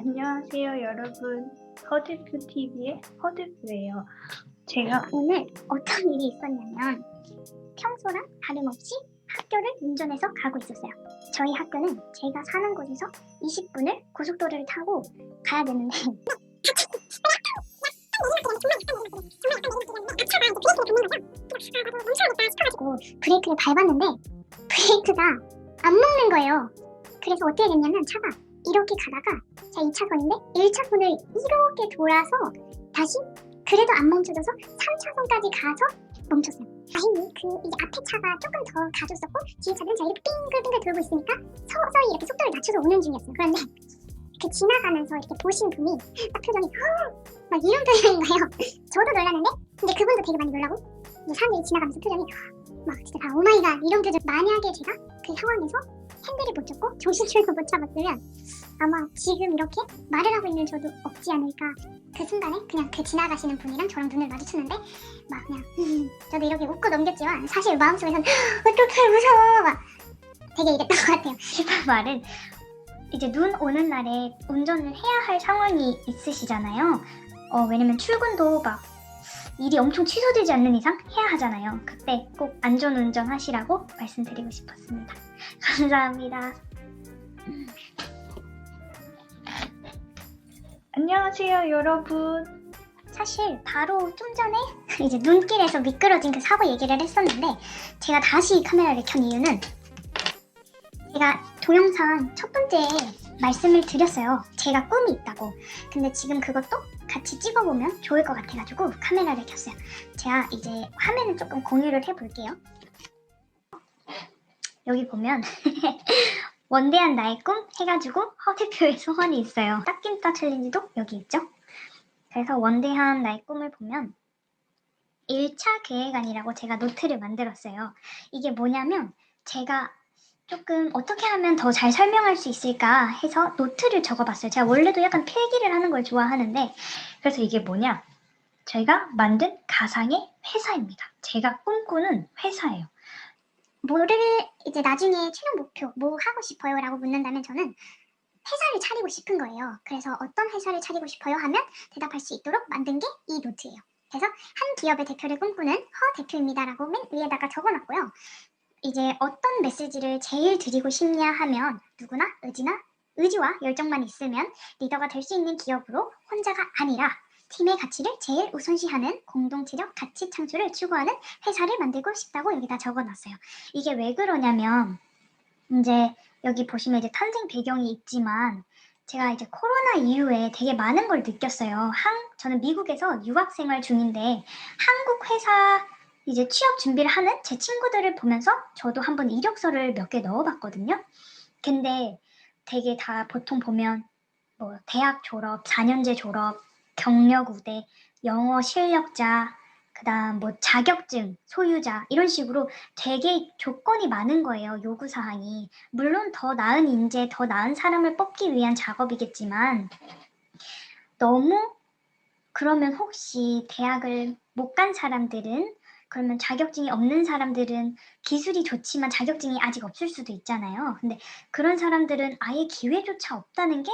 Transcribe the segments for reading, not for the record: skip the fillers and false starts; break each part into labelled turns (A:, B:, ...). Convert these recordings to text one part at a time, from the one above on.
A: 안녕하세요, 여러분. 허드뷰 TV의 허드뷰예요. 제가
B: 오늘 어떤 일이 있었냐면 평소랑 다름없이 학교를 운전해서 가고 있었어요. 저희 학교는 제가 사는 곳에서 20분을 고속도로를 타고 가야 되는데 브레이크를 밟았는데 브레이크가 안 먹는 거예요. 그래서 어떻게 됐냐면 차가 이렇게 가다가 제가 2차선인데 1차선을 이렇게 돌아서 다시 그래도 안 멈춰져서 3차선까지 가서 멈췄어요. 다행히 이제 앞에 차가 조금 더 가줬었고 뒤에 차들은 자 이렇게 빙글빙글 돌고 있으니까 서서히 이렇게 속도를 낮춰서 오는 중이었어요. 그런데 지나가면서 이렇게 보신 분이 딱 표정이 막 이런 표정인 거예요. 저도 놀랐는데 근데 그분도 되게 많이 놀라고 사람들이 지나가면서 표정이 막 진짜 다 오마이갓 이런 표정. 만약에 제가 그 상황에서 핸들을 못 잡고 정신줄도 못 잡았으면 아마 지금 이렇게 말을 하고 있는 저도 없지 않을까. 그 순간에 그냥 그 지나가시는 분이랑 저랑 눈을 마주쳤는데 막 그냥 저도 이렇게 웃고 넘겼지만 사실 마음속에서는 어떡해 무서워 막 되게 이랬던 것 같아요. 싶은 말은 이제 눈 오는 날에 운전을 해야 할 상황이 있으시잖아요. 왜냐면 출근도 막 일이 엄청 취소되지 않는 이상 해야 하잖아요. 그때 꼭 안전운전 하시라고 말씀드리고 싶었습니다. 감사합니다.
A: 안녕하세요, 여러분.
B: 사실 바로 좀 전에 이제 눈길에서 미끄러진 그 사고 얘기를 했었는데 제가 다시 카메라를 켠 이유는 제가 동영상 첫 번째 말씀을 드렸어요. 제가 꿈이 있다고. 근데 지금 그것도 같이 찍어보면 좋을 것 같아가지고 카메라를 켰어요. 제가 이제 화면을 조금 공유를 해볼게요. 여기 보면 원대한 나의 꿈 해가지고 허대표의 소원이 있어요. 딱김따 챌린지도 여기 있죠. 그래서 원대한 나의 꿈을 보면 1차 계획안이라고 제가 노트를 만들었어요. 이게 뭐냐면 제가 조금 어떻게 하면 더 잘 설명할 수 있을까 해서 노트를 적어봤어요. 제가 원래도 약간 필기를 하는 걸 좋아하는데 그래서 이게 뭐냐? 제가 만든 가상의 회사입니다. 제가 꿈꾸는 회사예요. 뭐를 이제 나중에 최종 목표 뭐 하고 싶어요? 라고 묻는다면 저는 회사를 차리고 싶은 거예요. 그래서 어떤 회사를 차리고 싶어요? 하면 대답할 수 있도록 만든 게 이 노트예요. 그래서 한 기업의 대표를 꿈꾸는 허 대표입니다라고 맨 위에다가 적어놨고요. 이제 어떤 메시지를 제일 드리고 싶냐 하면 누구나 의지와 열정만 있으면 리더가 될 수 있는 기업으로 혼자가 아니라 팀의 가치를 제일 우선시하는 공동체적 가치 창출을 추구하는 회사를 만들고 싶다고 여기다 적어놨어요. 이게 왜 그러냐면 이제 여기 보시면 이제 탄생 배경이 있지만 제가 이제 코로나 이후에 되게 많은 걸 느꼈어요. 저는 미국에서 유학 생활 중인데 한국 회사 이제 취업 준비를 하는 제 친구들을 보면서 저도 한번 이력서를 몇 개 넣어봤거든요. 근데 되게 다 보통 보면 뭐 대학 졸업, 4년제 졸업, 경력 우대, 영어 실력자, 그다음 뭐 자격증 소유자 이런 식으로 되게 조건이 많은 거예요. 요구 사항이. 물론 더 나은 인재, 더 나은 사람을 뽑기 위한 작업이겠지만 너무 그러면 혹시 대학을 못 간 사람들은 그러면 자격증이 없는 사람들은 기술이 좋지만 자격증이 아직 없을 수도 있잖아요. 근데 그런 사람들은 아예 기회조차 없다는 게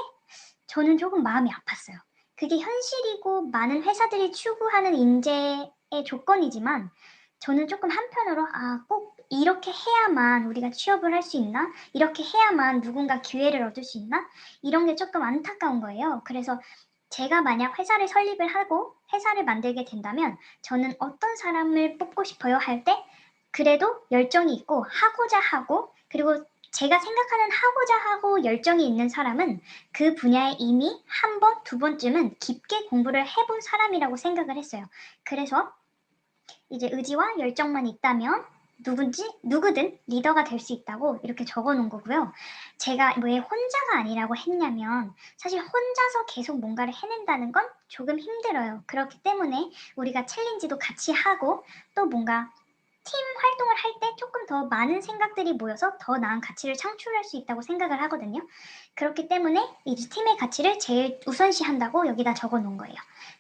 B: 저는 조금 마음이 아팠어요. 그게 현실이고 많은 회사들이 추구하는 인재의 조건이지만 저는 조금 한편으로 꼭 이렇게 해야만 우리가 취업을 할 수 있나? 이렇게 해야만 누군가 기회를 얻을 수 있나? 이런 게 조금 안타까운 거예요. 그래서 제가 만약 회사를 설립을 하고 회사를 만들게 된다면 저는 어떤 사람을 뽑고 싶어요 할 때 그래도 열정이 있고 하고자 하고 그리고 제가 생각하는 하고자 하고 열정이 있는 사람은 그 분야에 이미 한 번, 두 번쯤은 깊게 공부를 해본 사람이라고 생각을 했어요. 그래서 이제 의지와 열정만 있다면 누구든 리더가 될 수 있다고 이렇게 적어 놓은 거고요. 제가 왜 혼자가 아니라고 했냐면 사실 혼자서 계속 뭔가를 해낸다는 건 조금 힘들어요. 그렇기 때문에 우리가 챌린지도 같이 하고 또 뭔가 팀 활동을 할 때 조금 더 많은 생각들이 모여서 더 나은 가치를 창출할 수 있다고 생각을 하거든요. 그렇기 때문에 이 팀의 가치를 제일 우선시한다고 여기다 적어 놓은 거예요.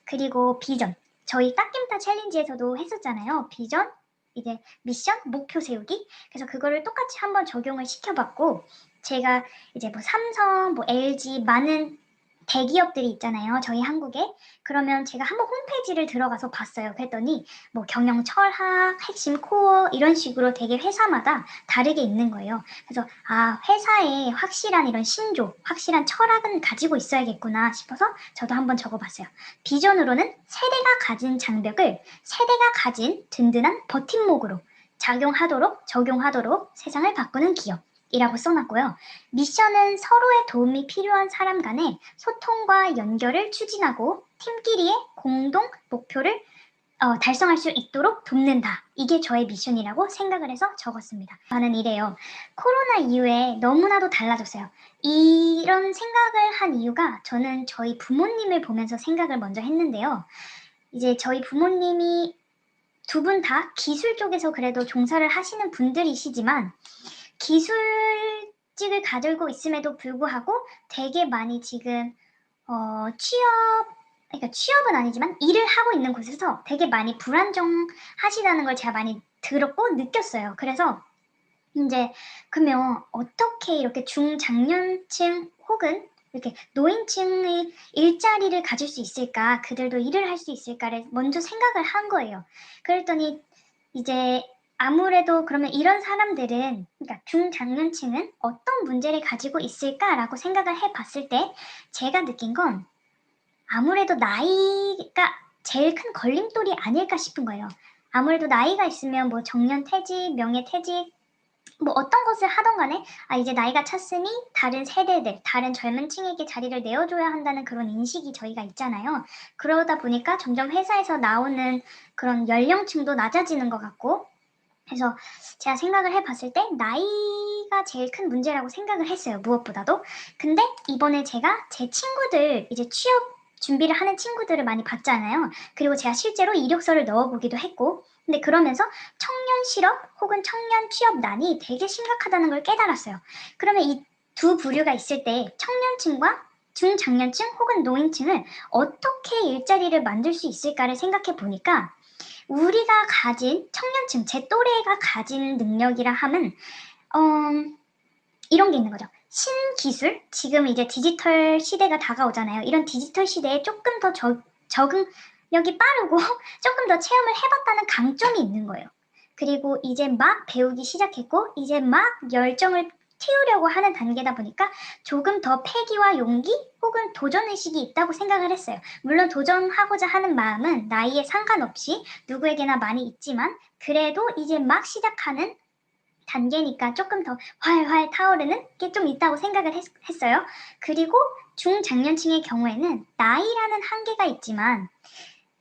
B: 그리고 비전. 저희 딱김따 챌린지에서도 했었잖아요. 비전, 이제 미션, 목표 세우기. 그래서 그거를 똑같이 한번 적용을 시켜봤고 제가 이제 뭐 삼성, 뭐 LG 많은 대기업들이 있잖아요. 저희 한국에. 그러면 제가 한번 홈페이지를 들어가서 봤어요. 그랬더니 뭐 경영 철학, 핵심 코어 이런 식으로 되게 회사마다 다르게 있는 거예요. 그래서 아, 회사에 확실한 이런 신조, 확실한 철학은 가지고 있어야겠구나 싶어서 저도 한번 적어봤어요. 비전으로는 세대가 가진 장벽을 세대가 가진 든든한 버팀목으로 적용하도록 세상을 바꾸는 기업이라고 써놨고요. 미션은 서로의 도움이 필요한 사람 간의 소통과 연결을 추진하고 팀끼리의 공동 목표를 달성할 수 있도록 돕는다. 이게 저의 미션이라고 생각을 해서 적었습니다. 저는 이래요. 코로나 이후에 너무나도 달라졌어요. 이런 생각을 한 이유가 저는 저희 부모님을 보면서 생각을 먼저 했는데요. 이제 저희 부모님이 두 분 다 기술 쪽에서 그래도 종사를 하시는 분들이시지만 기술직을 가지고 있음에도 불구하고 되게 많이 지금 그러니까 취업은 아니지만 일을 하고 있는 곳에서 되게 많이 불안정하시다는 걸 제가 많이 들었고 느꼈어요. 그래서 이제 그러면 어떻게 이렇게 중장년층 혹은 이렇게 노인층의 일자리를 가질 수 있을까? 그들도 일을 할 수 있을까를 먼저 생각을 한 거예요. 그랬더니 이제 아무래도 그러면 이런 사람들은 그러니까 중장년층은 어떤 문제를 가지고 있을까라고 생각을 해봤을 때 제가 느낀 건 아무래도 나이가 제일 큰 걸림돌이 아닐까 싶은 거예요. 아무래도 나이가 있으면 뭐 정년퇴직, 명예퇴직 뭐 어떤 것을 하던 간에 이제 나이가 찼으니 다른 세대들, 다른 젊은 층에게 자리를 내어줘야 한다는 그런 인식이 저희가 있잖아요. 그러다 보니까 점점 회사에서 나오는 그런 연령층도 낮아지는 것 같고 그래서 제가 생각을 해봤을 때 나이가 제일 큰 문제라고 생각을 했어요. 무엇보다도. 근데 이번에 제가 제 친구들 이제 취업 준비를 하는 친구들을 많이 봤잖아요. 그리고 제가 실제로 이력서를 넣어보기도 했고 근데 그러면서 청년 실업 혹은 청년 취업난이 되게 심각하다는 걸 깨달았어요. 그러면 이 두 부류가 있을 때 청년층과 중장년층 혹은 노인층을 어떻게 일자리를 만들 수 있을까를 생각해 보니까 우리가 가진 청년층, 제 또래가 가진 능력이라 함은 이런 게 있는 거죠. 신기술, 지금 이제 디지털 시대가 다가오잖아요. 이런 디지털 시대에 조금 더 적응력이 빠르고 조금 더 체험을 해봤다는 강점이 있는 거예요. 그리고 이제 막 배우기 시작했고 이제 막 열정을 틔우려고 하는 단계다 보니까 조금 더 패기와 용기 혹은 도전의식이 있다고 생각을 했어요. 물론 도전하고자 하는 마음은 나이에 상관없이 누구에게나 많이 있지만 그래도 이제 막 시작하는 단계니까 조금 더 활활 타오르는 게 좀 있다고 생각을 했어요. 그리고 중장년층의 경우에는 나이라는 한계가 있지만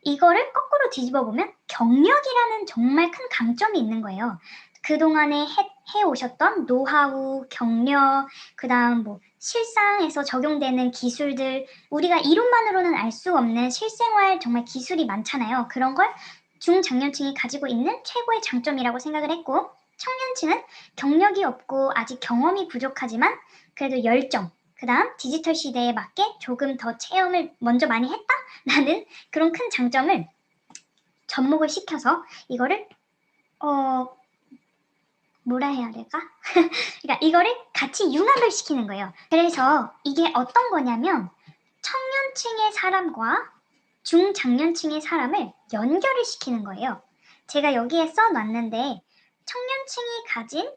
B: 이거를 거꾸로 뒤집어 보면 경력이라는 정말 큰 강점이 있는 거예요. 그동안에 해오셨던 노하우, 경력, 그 다음 뭐 실상에서 적용되는 기술들, 우리가 이론만으로는 알 수 없는 실생활 정말 기술이 많잖아요. 그런 걸 중장년층이 가지고 있는 최고의 장점이라고 생각을 했고 청년층은 경력이 없고 아직 경험이 부족하지만 그래도 열정, 그 다음 디지털 시대에 맞게 조금 더 체험을 먼저 많이 했다라는 그런 큰 장점을 접목을 시켜서 이거를 뭐라 해야 될까? 그러니까 이거를 같이 융합을 시키는 거예요. 그래서 이게 어떤 거냐면 청년층의 사람과 중장년층의 사람을 연결을 시키는 거예요. 제가 여기에 써놨는데 청년층이 가진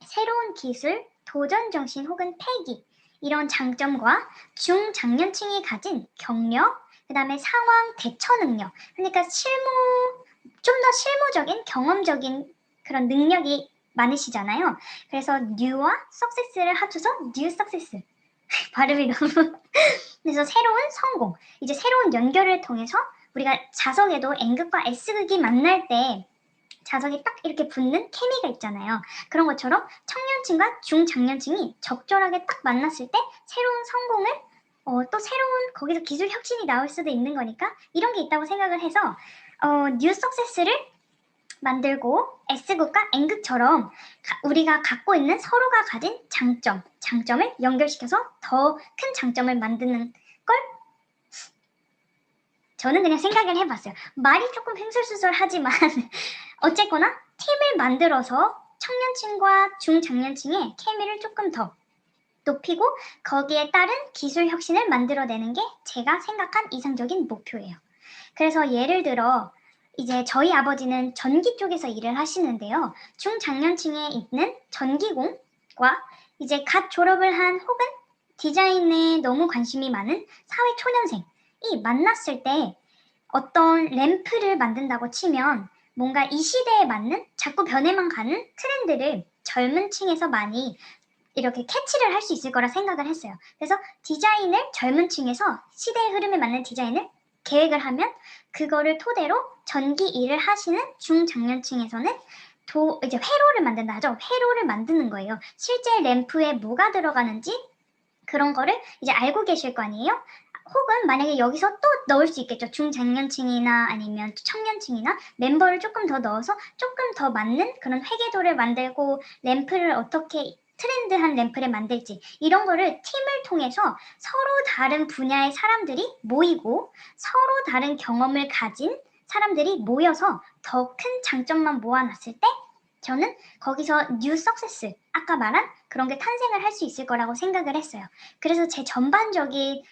B: 새로운 기술, 도전 정신 혹은 패기 이런 장점과 중장년층이 가진 경력, 그 다음에 상황 대처 능력 그러니까 좀 더 실무적인 경험적인 그런 능력이 많으시잖아요. 그래서 new와 success를 합쳐서 new success 발음이 너무 그래서 새로운 성공 이제 새로운 연결을 통해서 우리가 자석에도 N극과 S극이 만날 때 자석이 딱 이렇게 붙는 케미가 있잖아요. 그런 것처럼 청년층과 중장년층이 적절하게 딱 만났을 때 새로운 성공을 또 새로운 거기서 기술 혁신이 나올 수도 있는 거니까 이런 게 있다고 생각을 해서 뉴 석세스를 만들고 S극과 N극처럼 우리가 갖고 있는 서로가 가진 장점을 연결시켜서 더 큰 장점을 만드는 걸 저는 그냥 생각을 해봤어요. 말이 조금 횡설수설하지만 어쨌거나 팀을 만들어서 청년층과 중장년층의 케미를 조금 더 높이고 거기에 따른 기술 혁신을 만들어내는 게 제가 생각한 이상적인 목표예요. 그래서 예를 들어 이제 저희 아버지는 전기 쪽에서 일을 하시는데요. 중장년층에 있는 전기공과 이제 갓 졸업을 한 혹은 디자인에 너무 관심이 많은 사회 초년생이 만났을 때 어떤 램프를 만든다고 치면 뭔가 이 시대에 맞는 자꾸 변해만 가는 트렌드를 젊은 층에서 많이 이렇게 캐치를 할 수 있을 거라 생각을 했어요. 그래서 디자인을 젊은 층에서 시대의 흐름에 맞는 디자인을 계획을 하면 그거를 토대로 전기 일을 하시는 중장년층에서는 이제 회로를 만든다 하죠. 회로를 만드는 거예요. 실제 램프에 뭐가 들어가는지 그런 거를 이제 알고 계실 거 아니에요? 혹은 만약에 여기서 또 넣을 수 있겠죠. 중장년층이나 아니면 청년층이나 멤버를 조금 더 넣어서 조금 더 맞는 그런 회계도를 만들고 램프를 어떻게 트렌드한 램프를 만들지 이런 거를 팀을 통해서 서로 다른 분야의 사람들이 모이고 서로 다른 경험을 가진 사람들이 모여서 더 큰 장점만 모아놨을 때 저는 거기서 뉴 석세스 아까 말한 그런 게 탄생을 할 수 있을 거라고 생각을 했어요. 그래서 제 전반적인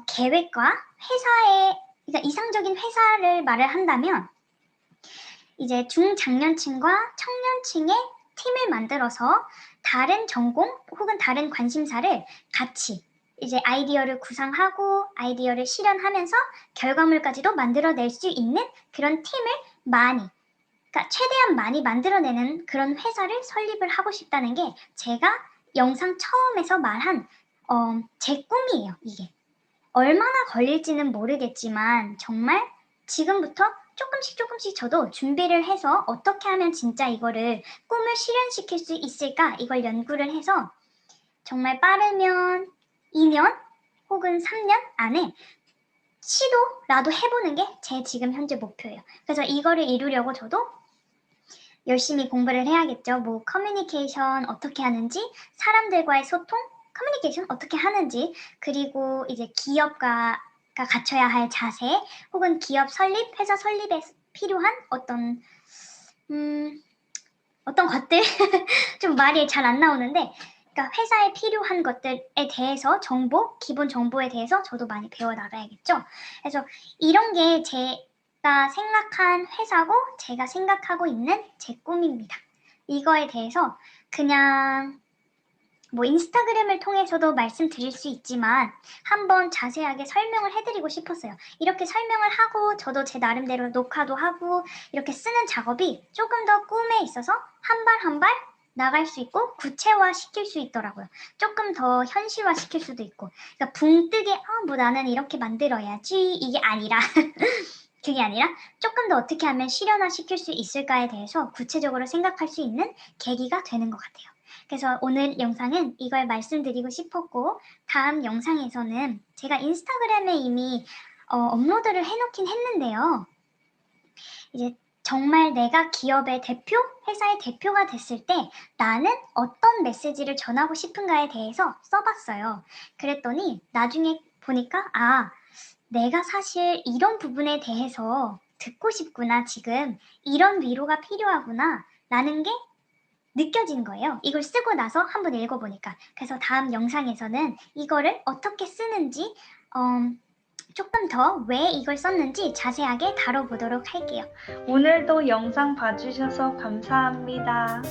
B: 계획과 회사의 그러니까 이상적인 회사를 말을 한다면 이제 중장년층과 청년층의 팀을 만들어서 다른 전공 혹은 다른 관심사를 같이 이제 아이디어를 구상하고 아이디어를 실현하면서 결과물까지도 만들어낼 수 있는 그런 팀을 그러니까 최대한 많이 만들어내는 그런 회사를 설립을 하고 싶다는 게 제가 영상 처음에서 말한 제 꿈이에요. 이게 얼마나 걸릴지는 모르겠지만 정말 지금부터 조금씩 저도 준비를 해서 어떻게 하면 진짜 이거를 꿈을 실현시킬 수 있을까 이걸 연구를 해서 정말 빠르면 2년 혹은 3년 안에 시도라도 해보는 게 제 지금 현재 목표예요. 그래서 이거를 이루려고 저도 열심히 공부를 해야겠죠. 뭐 커뮤니케이션 어떻게 하는지, 사람들과의 소통, 커뮤니케이션 어떻게 하는지, 그리고 이제 기업가 갖춰야 할 자세, 혹은 기업 설립, 회사 설립에 필요한 어떤 것들 좀 말이 잘 안 나오는데 그러니까 회사에 필요한 것들에 대해서 기본 정보에 대해서 저도 많이 배워나가야겠죠. 그래서 이런 게 제가 생각한 회사고 제가 생각하고 있는 제 꿈입니다. 이거에 대해서 그냥 뭐 인스타그램을 통해서도 말씀드릴 수 있지만 한번 자세하게 설명을 해드리고 싶었어요. 이렇게 설명을 하고 저도 제 나름대로 녹화도 하고 이렇게 쓰는 작업이 조금 더 꿈에 있어서 한 발 한 발 나갈 수 있고 구체화 시킬 수 있더라고요. 조금 더 현실화 시킬 수도 있고 그러니까 붕 뜨게 뭐 나는 이렇게 만들어야지 이게 아니라 그게 아니라 조금 더 어떻게 하면 실현화 시킬 수 있을까에 대해서 구체적으로 생각할 수 있는 계기가 되는 것 같아요. 그래서 오늘 영상은 이걸 말씀드리고 싶었고 다음 영상에서는 제가 인스타그램에 이미 업로드를 해놓긴 했는데요. 이제 정말 내가 기업의 대표, 회사의 대표가 됐을 때 나는 어떤 메시지를 전하고 싶은가에 대해서 써봤어요. 그랬더니 나중에 보니까 내가 사실 이런 부분에 대해서 듣고 싶구나 지금 이런 위로가 필요하구나 라는 게 느껴진 거예요. 이걸 쓰고 나서 한번 읽어보니까. 그래서 다음 영상에서는 이거를 어떻게 쓰는지 조금 더 왜 이걸 썼는지 자세하게 다뤄보도록 할게요.
A: 오늘도 영상 봐주셔서 감사합니다.